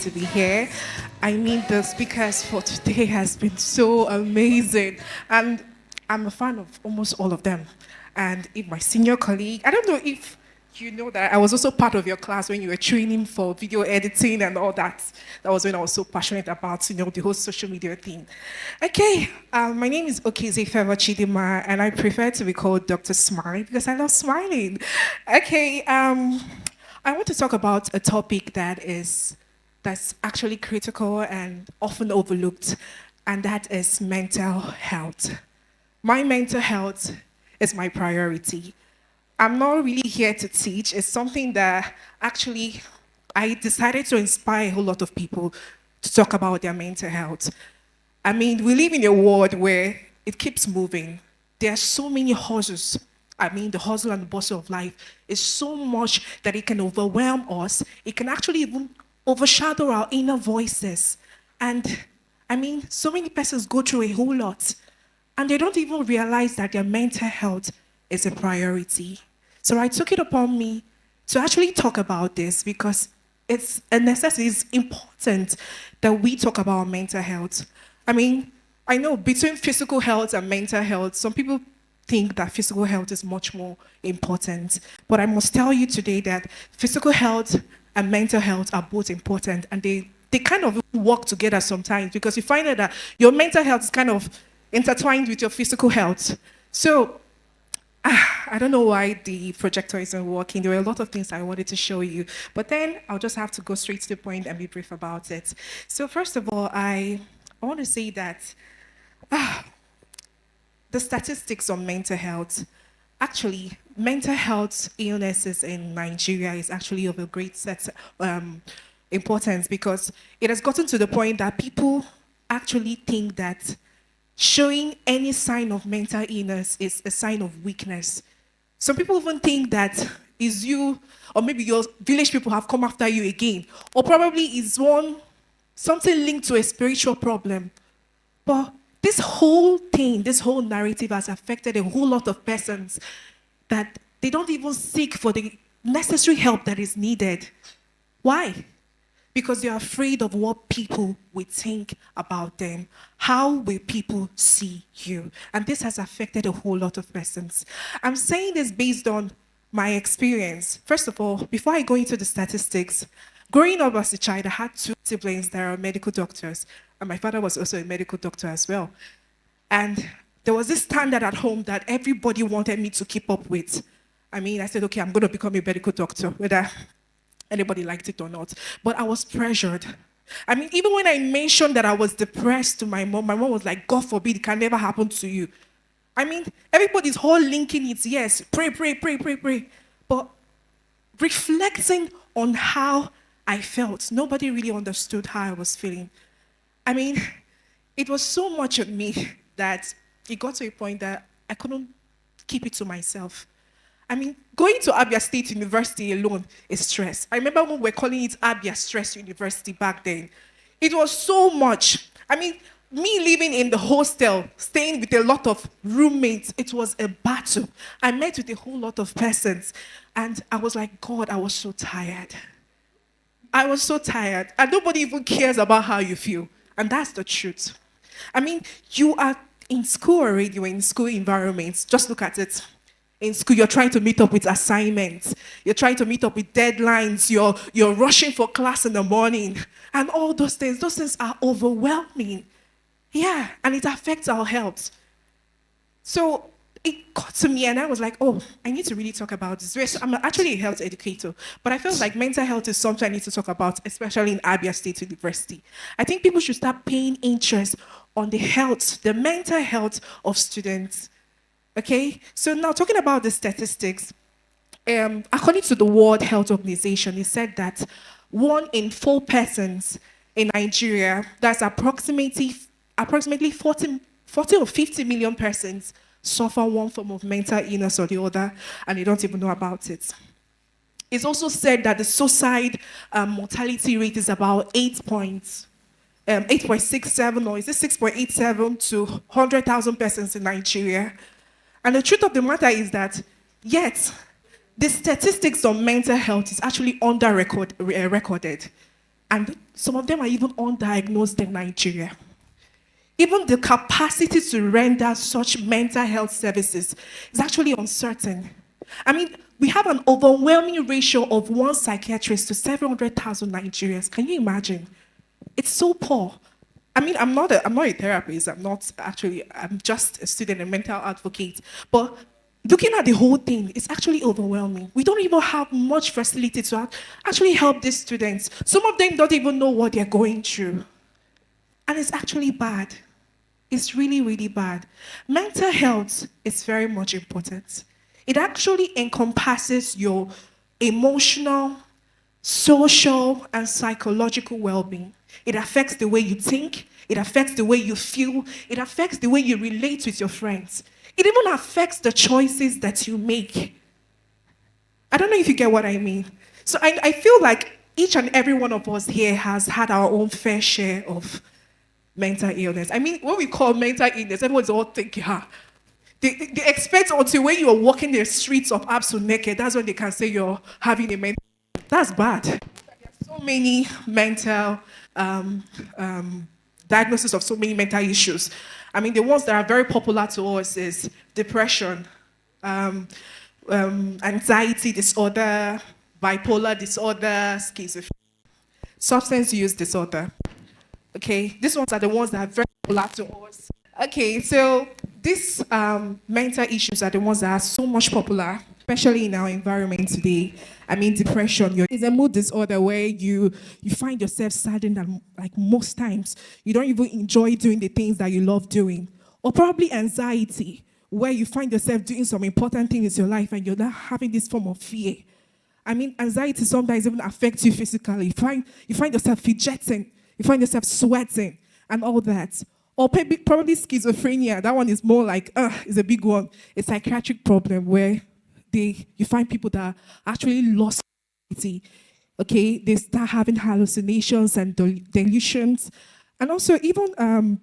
to be here. I mean, the speakers for today has been so amazing. And I'm a fan of almost all of them. And if my senior colleague, I don't know if you know that I was also part of your class when you were training for video editing and all that. That was when I was so passionate about, the whole social media thing. Okay, my name is Okezie Favour Chidinma, and I prefer to be called Dr. Smile because I love smiling. Okay, I want to talk about a topic that's actually critical and often overlooked, and that is mental health. My mental health is my priority. I'm not really here to teach. It's something that actually I decided to inspire a whole lot of people to talk about their mental health. I mean, we live in a world where it keeps moving. There are so many hustles. I mean, the hustle and the bustle of life is so much that it can overwhelm us. It can actually even overshadow our inner voices. And I mean, so many persons go through a whole lot, and they don't even realize that their mental health is a priority. So I took it upon me to actually talk about this because it's a necessity. It's important that we talk about mental health. I mean, I know between physical health and mental health, some people think that physical health is much more important. But I must tell you today that physical health and mental health are both important, and they kind of work together sometimes because you find out that your mental health is kind of intertwined with your physical health. So I don't know why the projector isn't working. There were a lot of things I wanted to show you, but then I'll just have to go straight to the point and be brief about it. So first of all, I want to say that the statistics on mental health, actually, mental health illnesses in Nigeria is actually of a great importance because it has gotten to the point that people actually think that showing any sign of mental illness is a sign of weakness. Some people even think that is you, or maybe your village people have come after you again, or probably is something linked to a spiritual problem. But this whole thing, this whole narrative has affected a whole lot of persons that they don't even seek for the necessary help that is needed. Why? Because they're afraid of what people will think about them. How will people see you? And this has affected a whole lot of persons. I'm saying this based on my experience. First of all, before I go into the statistics, growing up as a child, I had two siblings that are medical doctors, and my father was also a medical doctor as well. And there was this standard at home that everybody wanted me to keep up with. I mean, I said, okay, I'm going to become a medical doctor, whether anybody liked it or not. But I was pressured. I mean, even when I mentioned that I was depressed to my mom was like, God forbid, it can never happen to you. I mean, everybody's whole linking it, yes, pray. But reflecting on how I felt, nobody really understood how I was feeling. I mean, it was so much of me that it got to a point that I couldn't keep it to myself. I mean, going to Abia State University alone is stress. I remember when we were calling it Abia Stress University back then. It was so much. I mean, me living in the hostel, staying with a lot of roommates, it was a battle. I met with a whole lot of persons, and I was like, God, I was so tired. I was so tired, and nobody even cares about how you feel, and that's the truth. I mean, you are in school already, you're in school environments. Just look at it. In school, you're trying to meet up with assignments. You're trying to meet up with deadlines. You're rushing for class in the morning. And all those things are overwhelming. Yeah, and it affects our health. So it got to me and I was like, oh, I need to really talk about this. I'm actually a health educator, but I felt like mental health is something I need to talk about, especially in Abia State University. I think people should start paying interest on the mental health of students. Okay, so now talking about the statistics, according to the World Health Organization, it said that 1 in 4 persons in Nigeria, that's approximately 40 or 50 million persons, suffer one form of mental illness or the other, and they don't even know about it. It's also said that the suicide mortality rate is about 8.67, or is it 6.87 to 100,000 persons in Nigeria. And the truth of the matter is that, yet, the statistics on mental health is actually recorded. And some of them are even undiagnosed in Nigeria. Even the capacity to render such mental health services is actually uncertain. I mean, we have an overwhelming ratio of one psychiatrist to 700,000 Nigerians. Can you imagine? It's so poor. I mean, I'm not a therapist. I'm just a student and mental advocate. But looking at the whole thing, it's actually overwhelming. We don't even have much facility to actually help these students. Some of them don't even know what they're going through. And it's actually bad. It's really, really bad. Mental health is very much important. It actually encompasses your emotional, social, and psychological well-being. It affects the way you think. It affects the way you feel. It affects the way you relate with your friends. It even affects the choices that you make. I don't know if you get what I mean. So I feel like each and every one of us here has had our own fair share of mental illness. I mean, when we call mental illness, everyone's all thinking, They expect until when you're walking the streets of ABSU naked, that's when they can say you're having a mental. That's bad. There are so many mental diagnosis of so many mental issues. I mean, the ones that are very popular to us is depression, anxiety disorder, bipolar disorder, schizophrenia, substance use disorder. Okay, these ones are the ones that are very popular to us. Okay, so these mental issues are the ones that are so much popular, especially in our environment today. I mean, depression is a mood disorder where you find yourself saddened, and like most times, you don't even enjoy doing the things that you love doing. Or probably anxiety, where you find yourself doing some important things in your life and you're not having this form of fear. I mean, anxiety sometimes even affects you physically. You find yourself fidgeting, you find yourself sweating, and all that. Or probably schizophrenia. That one is more like, it's a big one. It's a psychiatric problem where you find people that are actually lost reality. Okay, they start having hallucinations and delusions. And also even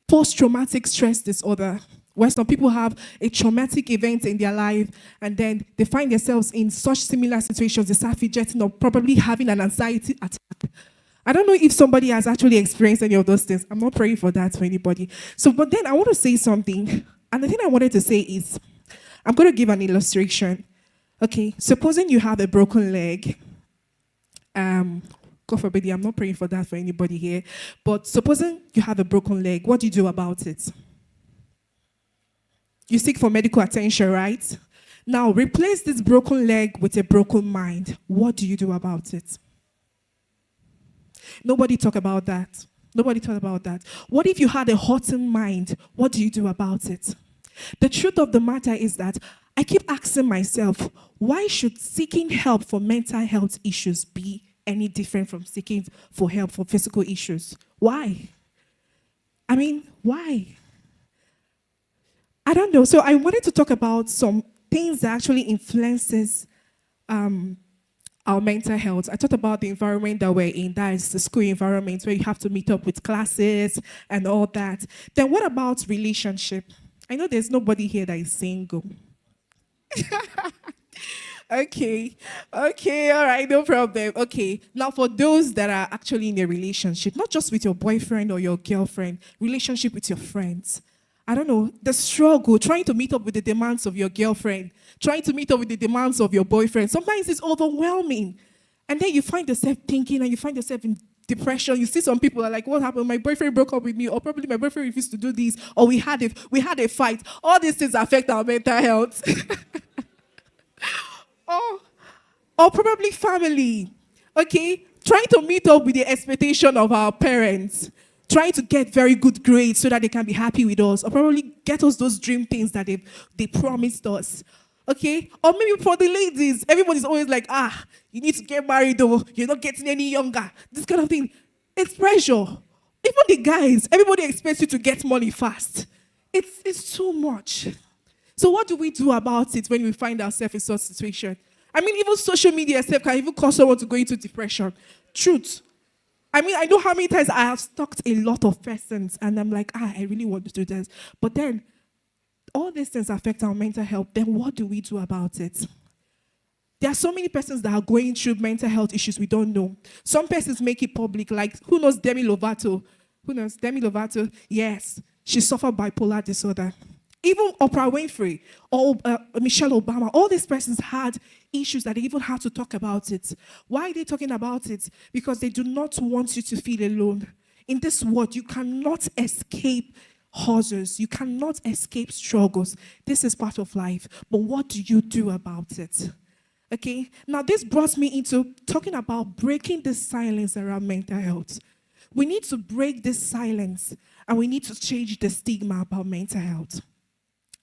post-traumatic stress disorder, where some people have a traumatic event in their life and then they find themselves in such similar situations, they start fidgeting or probably having an anxiety attack. I don't know if somebody has actually experienced any of those things. I'm not praying for that for anybody. So, but then I want to say something. And the thing I wanted to say is, I'm going to give an illustration. Okay, supposing you have a broken leg. God forbid, I'm not praying for that for anybody here. But supposing you have a broken leg, what do you do about it? You seek for medical attention, right? Now, replace this broken leg with a broken mind. What do you do about it? Nobody talk about that. Nobody thought about that. What if you had a hurting mind? What do you do about it? The truth of the matter is that I keep asking myself, why should seeking help for mental health issues be any different from seeking for help for physical issues? Why? I mean, why? I don't know. So I wanted to talk about some things that actually influences our mental health. I talked about the environment that we're in, that is the school environment where you have to meet up with classes and all that. Then what about relationship? I know there's nobody here that is single. Okay, all right, no problem. Okay, now for those that are actually in a relationship, not just with your boyfriend or your girlfriend, relationship with your friends. I don't know, the struggle, trying to meet up with the demands of your girlfriend, trying to meet up with the demands of your boyfriend. Sometimes it's overwhelming. And then you find yourself thinking and you find yourself in depression. You see some people are like, what happened? My boyfriend broke up with me, or probably my boyfriend refused to do this, or we had a fight. All these things affect our mental health. or probably family. Okay? Trying to meet up with the expectation of our parents. Trying to get very good grades so that they can be happy with us, or probably get us those dream things that they promised us. Okay? Or maybe for the ladies, everybody's always like, you need to get married though, you're not getting any younger. This kind of thing. It's pressure. Even the guys, everybody expects you to get money fast. It's too much. So what do we do about it when we find ourselves in such a situation? I mean, even social media itself can even cause someone to go into depression. Truth. I mean, I know how many times I have stalked a lot of persons and I'm like, I really want to do this. But then, all these things affect our mental health. Then what do we do about it? There are so many persons that are going through mental health issues we don't know. Some persons make it public, like, who knows Demi Lovato? Who knows Demi Lovato? Yes, she suffered bipolar disorder. Even Oprah Winfrey or Michelle Obama, all these persons had issues that they even had to talk about it. Why are they talking about it? Because they do not want you to feel alone. In this world, you cannot escape horrors. You cannot escape struggles. This is part of life. But what do you do about it? Okay? Now, this brought me into talking about breaking the silence around mental health. We need to break this silence, and we need to change the stigma about mental health.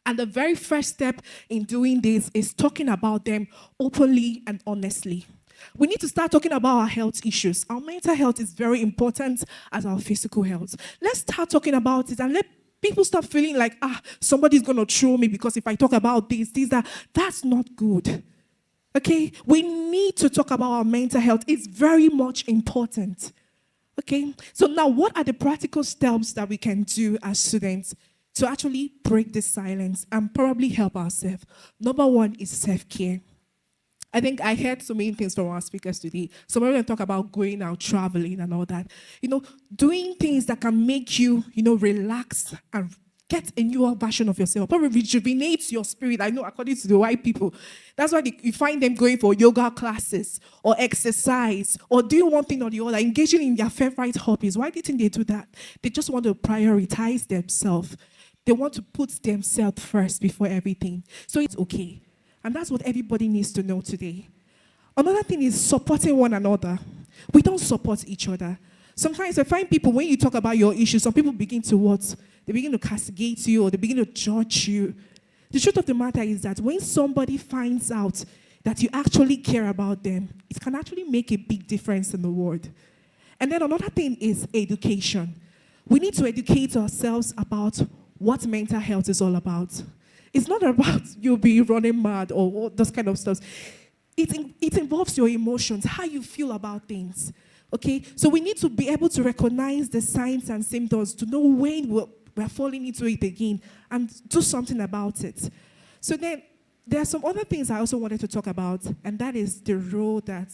And the very first step in doing this is talking about them openly and honestly. We need to start talking about our health issues. Our mental health is very important as our physical health. Let's start talking about it and let people stop feeling like, somebody's going to throw me because if I talk about this, that. That's not good. Okay? We need to talk about our mental health. It's very much important. Okay? So now, what are the practical steps that we can do as students to actually break this silence and probably help ourselves? Number one is self-care. I think I heard so many things from our speakers today. Some of them talk about going out, traveling and all that. Doing things that can make you, relax and get a newer version of yourself. Probably rejuvenate your spirit. I know according to the white people. That's why you find them going for yoga classes or exercise or doing one thing or the other, engaging in their favorite hobbies. Why do you think they do that? They just want to prioritize themselves. They want to put themselves first before everything. So it's okay. And that's what everybody needs to know today. Another thing is supporting one another. We don't support each other. Sometimes I find people, when you talk about your issues, some people begin to what? They begin to castigate you or they begin to judge you. The truth of the matter is that when somebody finds out that you actually care about them, it can actually make a big difference in the world. And then another thing is education. We need to educate ourselves about what mental health is all about. It's not about you being running mad or all those kind of stuff. It involves your emotions, how you feel about things. Okay? So we need to be able to recognize the signs and symptoms to know when we're falling into it again and do something about it. So then there are some other things I also wanted to talk about, and that is the role that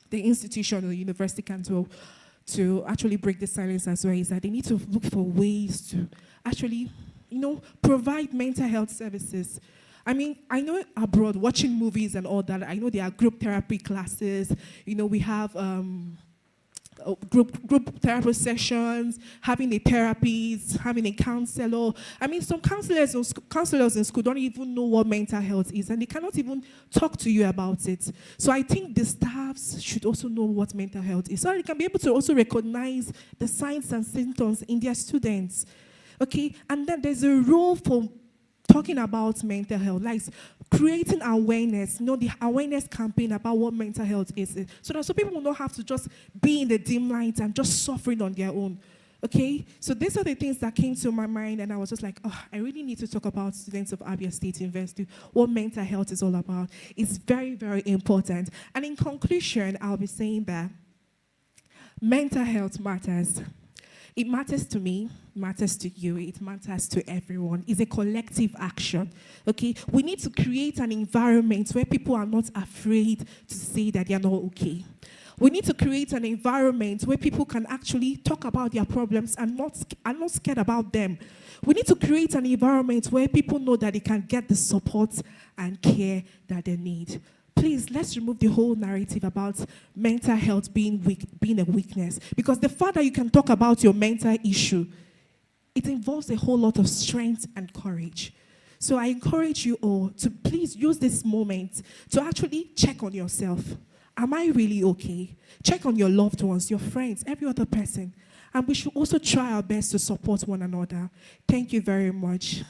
the institution or the university can do to actually break the silence as well, is that they need to look for ways to actually provide mental health services. I mean, I know abroad, watching movies and all that, I know there are group therapy classes. We have group therapy sessions, having a therapist, having a counselor. I mean, some counselors in school don't even know what mental health is, and they cannot even talk to you about it. So I think the staffs should also know what mental health is, so they can be able to also recognize the signs and symptoms in their students. Okay, and then there's a role for talking about mental health, like creating awareness, the awareness campaign about what mental health is, so that people will not have to just be in the dim light and just suffering on their own. Okay, so these are the things that came to my mind, and I was just like, I really need to talk about students of Abia State University, what mental health is all about. It's very, very important. And in conclusion, I'll be saying that mental health matters. It matters to me, matters to you, it matters to everyone. It's a collective action, okay? We need to create an environment where people are not afraid to say that they're not okay. We need to create an environment where people can actually talk about their problems and not scared about them. We need to create an environment where people know that they can get the support and care that they need. Please, let's remove the whole narrative about mental health being a weakness. Because the further you can talk about your mental issue, it involves a whole lot of strength and courage. So I encourage you all to please use this moment to actually check on yourself. Am I really okay? Check on your loved ones, your friends, every other person. And we should also try our best to support one another. Thank you very much.